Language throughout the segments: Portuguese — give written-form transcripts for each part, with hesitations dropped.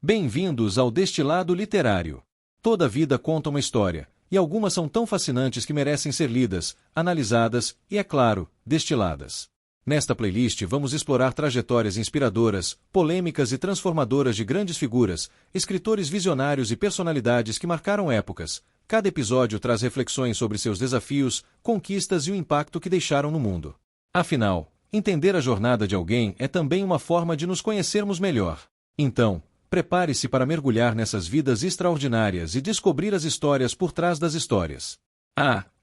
Bem-vindos ao Destilado Literário. Toda vida conta uma história, e algumas são tão fascinantes que merecem ser lidas, analisadas e, é claro, destiladas. Nesta playlist vamos explorar trajetórias inspiradoras, polêmicas e transformadoras de grandes figuras, escritores visionários e personalidades que marcaram épocas. Cada episódio traz reflexões sobre seus desafios, conquistas e o impacto que deixaram no mundo. Afinal, entender a jornada de alguém é também uma forma de nos conhecermos melhor. Então, prepare-se para mergulhar nessas vidas extraordinárias e descobrir as histórias por trás das histórias.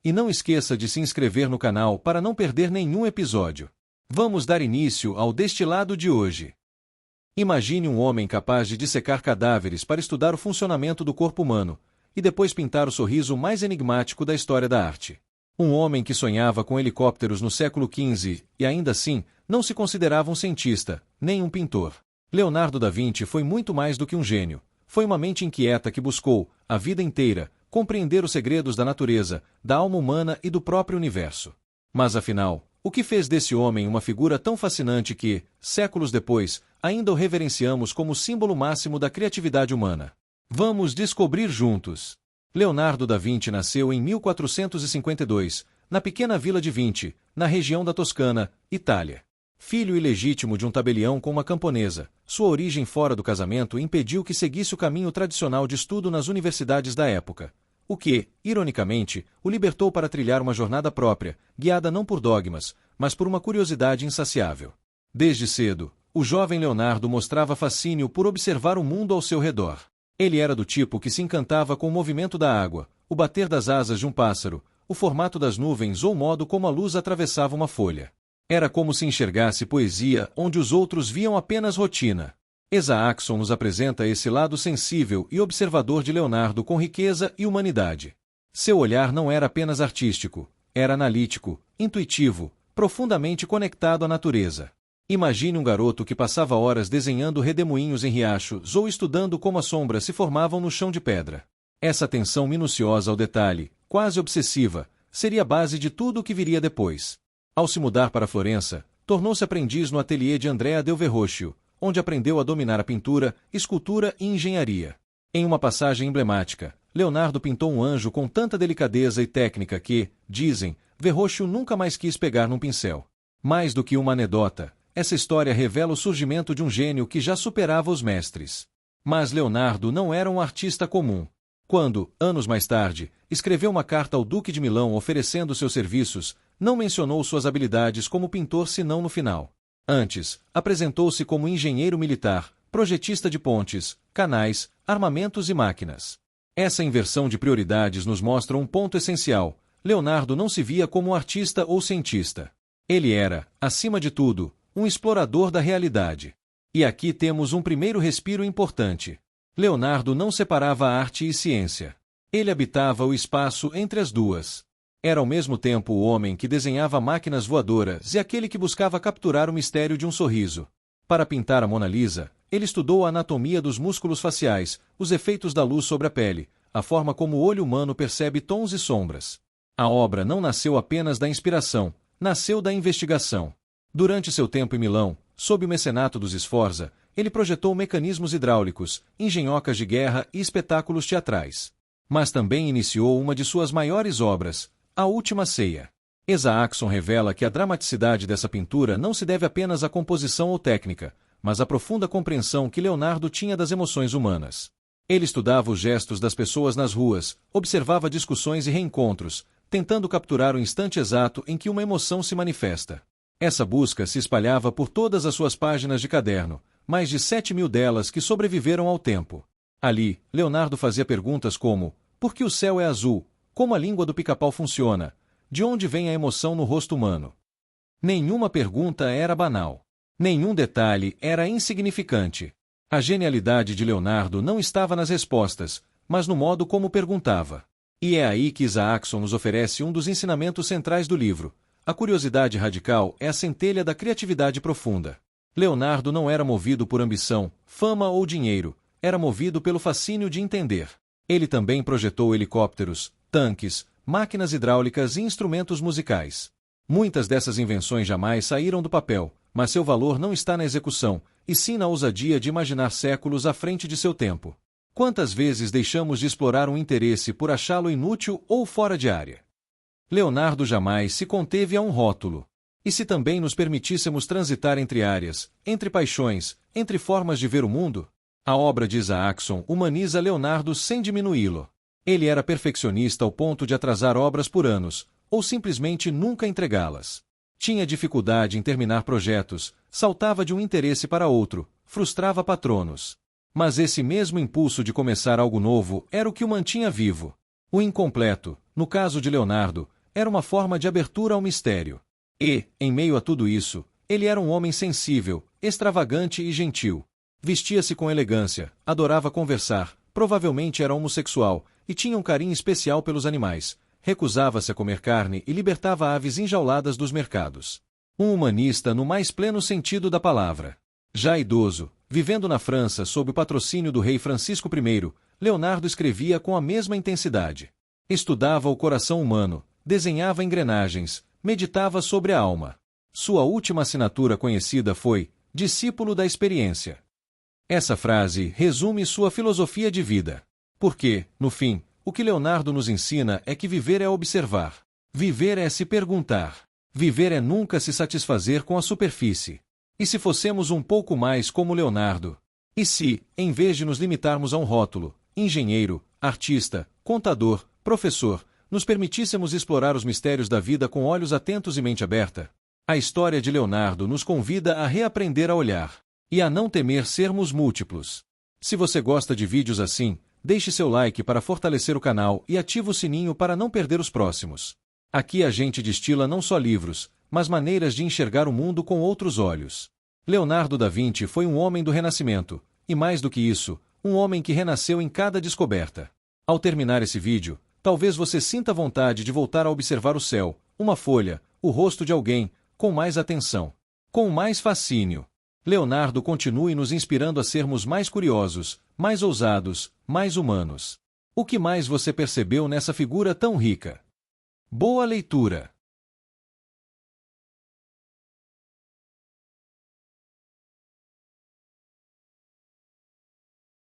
E não esqueça de se inscrever no canal para não perder nenhum episódio. Vamos dar início ao destilado de hoje. Imagine um homem capaz de dissecar cadáveres para estudar o funcionamento do corpo humano, e depois pintar o sorriso mais enigmático da história da arte. Um homem que sonhava com helicópteros no século XV e ainda assim não se considerava um cientista, nem um pintor. Leonardo da Vinci foi muito mais do que um gênio. Foi uma mente inquieta que buscou, a vida inteira, compreender os segredos da natureza, da alma humana e do próprio universo. Mas afinal, o que fez desse homem uma figura tão fascinante que, séculos depois, ainda o reverenciamos como símbolo máximo da criatividade humana? Vamos descobrir juntos. Leonardo da Vinci nasceu em 1452, na pequena vila de Vinci, na região da Toscana, Itália. Filho ilegítimo de um tabelião com uma camponesa, sua origem fora do casamento impediu que seguisse o caminho tradicional de estudo nas universidades da época, o que, ironicamente, o libertou para trilhar uma jornada própria, guiada não por dogmas, mas por uma curiosidade insaciável. Desde cedo, o jovem Leonardo mostrava fascínio por observar o mundo ao seu redor. Ele era do tipo que se encantava com o movimento da água, o bater das asas de um pássaro, o formato das nuvens ou o modo como a luz atravessava uma folha. Era como se enxergasse poesia onde os outros viam apenas rotina. Isaacson nos apresenta esse lado sensível e observador de Leonardo com riqueza e humanidade. Seu olhar não era apenas artístico, era analítico, intuitivo, profundamente conectado à natureza. Imagine um garoto que passava horas desenhando redemoinhos em riachos ou estudando como as sombras se formavam no chão de pedra. Essa atenção minuciosa ao detalhe, quase obsessiva, seria a base de tudo o que viria depois. Ao se mudar para Florença, tornou-se aprendiz no ateliê de Andrea del Verrocchio, onde aprendeu a dominar a pintura, escultura e engenharia. Em uma passagem emblemática, Leonardo pintou um anjo com tanta delicadeza e técnica que, dizem, Verrocchio nunca mais quis pegar num pincel. Mais do que uma anedota, essa história revela o surgimento de um gênio que já superava os mestres. Mas Leonardo não era um artista comum. Quando, anos mais tarde, escreveu uma carta ao Duque de Milão oferecendo seus serviços, não mencionou suas habilidades como pintor senão no final. Antes, apresentou-se como engenheiro militar, projetista de pontes, canais, armamentos e máquinas. Essa inversão de prioridades nos mostra um ponto essencial. Leonardo não se via como um artista ou cientista. Ele era, acima de tudo, um explorador da realidade. E aqui temos um primeiro respiro importante. Leonardo não separava arte e ciência. Ele habitava o espaço entre as duas. Era ao mesmo tempo o homem que desenhava máquinas voadoras e aquele que buscava capturar o mistério de um sorriso. Para pintar a Mona Lisa, ele estudou a anatomia dos músculos faciais, os efeitos da luz sobre a pele, a forma como o olho humano percebe tons e sombras. A obra não nasceu apenas da inspiração, nasceu da investigação. Durante seu tempo em Milão, sob o mecenato dos Sforza, ele projetou mecanismos hidráulicos, engenhocas de guerra e espetáculos teatrais. Mas também iniciou uma de suas maiores obras, A Última Ceia. Isaacson revela que a dramaticidade dessa pintura não se deve apenas à composição ou técnica, mas à profunda compreensão que Leonardo tinha das emoções humanas. Ele estudava os gestos das pessoas nas ruas, observava discussões e reencontros, tentando capturar o instante exato em que uma emoção se manifesta. Essa busca se espalhava por todas as suas páginas de caderno, mais de 7.000 delas que sobreviveram ao tempo. Ali, Leonardo fazia perguntas como: por que o céu é azul? Como a língua do pica-pau funciona? De onde vem a emoção no rosto humano? Nenhuma pergunta era banal. Nenhum detalhe era insignificante. A genialidade de Leonardo não estava nas respostas, mas no modo como perguntava. E é aí que Isaacson nos oferece um dos ensinamentos centrais do livro. A curiosidade radical é a centelha da criatividade profunda. Leonardo não era movido por ambição, fama ou dinheiro, era movido pelo fascínio de entender. Ele também projetou helicópteros, tanques, máquinas hidráulicas e instrumentos musicais. Muitas dessas invenções jamais saíram do papel, Mas seu valor não está na execução, e sim na ousadia de imaginar séculos à frente de seu tempo. Quantas vezes deixamos de explorar um interesse por achá-lo inútil ou fora de área? Leonardo jamais se conteve a um rótulo. E se também nos permitíssemos transitar entre áreas, entre paixões, entre formas de ver o mundo? A obra de Isaacson humaniza Leonardo sem diminuí-lo. Ele era perfeccionista ao ponto de atrasar obras por anos, ou simplesmente nunca entregá-las. Tinha dificuldade em terminar projetos, saltava de um interesse para outro, frustrava patronos. Mas esse mesmo impulso de começar algo novo era o que o mantinha vivo. O incompleto, no caso de Leonardo, era uma forma de abertura ao mistério. E, em meio a tudo isso, ele era um homem sensível, extravagante e gentil. Vestia-se com elegância, adorava conversar, provavelmente era homossexual, e tinha um carinho especial pelos animais. Recusava-se a comer carne e libertava aves enjauladas dos mercados. Um humanista no mais pleno sentido da palavra. Já idoso, vivendo na França sob o patrocínio do rei Francisco I, Leonardo escrevia com a mesma intensidade. Estudava o coração humano, desenhava engrenagens, meditava sobre a alma. Sua última assinatura conhecida foi discípulo da experiência. Essa frase resume sua filosofia de vida. Porque, no fim, o que Leonardo nos ensina é que viver é observar. Viver é se perguntar. Viver é nunca se satisfazer com a superfície. E se fossemos um pouco mais como Leonardo? E se, em vez de nos limitarmos a um rótulo, engenheiro, artista, contador, professor, nos permitíssemos explorar os mistérios da vida com olhos atentos e mente aberta? A história de Leonardo nos convida a reaprender a olhar e a não temer sermos múltiplos. Se você gosta de vídeos assim, deixe seu like para fortalecer o canal e ative o sininho para não perder os próximos. Aqui a gente destila não só livros, mas maneiras de enxergar o mundo com outros olhos. Leonardo da Vinci foi um homem do Renascimento, e mais do que isso, um homem que renasceu em cada descoberta. Ao terminar esse vídeo, talvez você sinta vontade de voltar a observar o céu, uma folha, o rosto de alguém, com mais atenção, com mais fascínio. Leonardo continue nos inspirando a sermos mais curiosos, mais ousados, mais humanos. O que mais você percebeu nessa figura tão rica? Boa leitura!